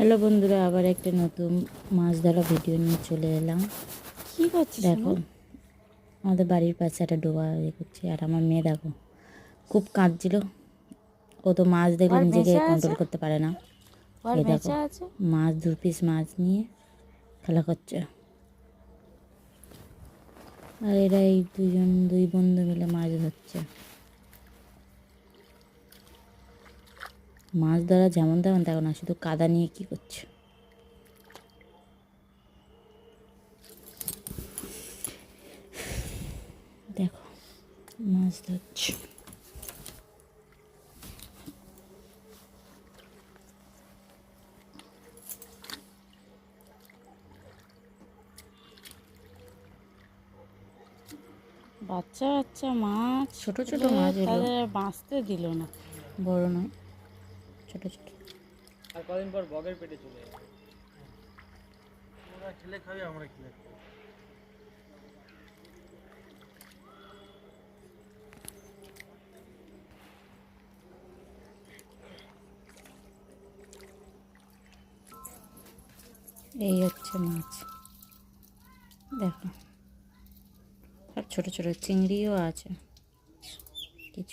Hello বন্ধুরা, আবার একটা নতুন মাছ ধরা ভিডিও নিয়ে চলে এলাম। কি করছিস? দেখো, আমাদের বাড়ির পাশে একটা ডোবা করছে, আর আমার মেয়ে দেখো খুব কাঁদছিল। ও তো মাছ দেখলে ওর নিজেকে ভেসে আছে, কন্ট্রোল করতে পারে না। ওর এই দেখো, ভেসে আছে। মাছ 2 পিস মাছ নিয়ে খেলা করছে। আর এরা এই দুই বন্ধু মিলে মাছ ধরছে। মাছ ধরা যেমন তেমন দেখো না, শুধু কাদা নিয়ে কি করছে। দেখো, মাছ ধরছে। বাচ্চা বাচ্চা মাছ, ছোট ছোট মাছ এলো, তাদের আর বাঁচতে দিল না। বড় নয়, ছোট ছোট। আর কদিন পর বগের পেটে চলে যাবে। ওরা খেলে খাবে, আমরা খেলে খাবো। এই হচ্ছে মাছ, দেখো। আর ছোট ছোট চিংড়িও আছে।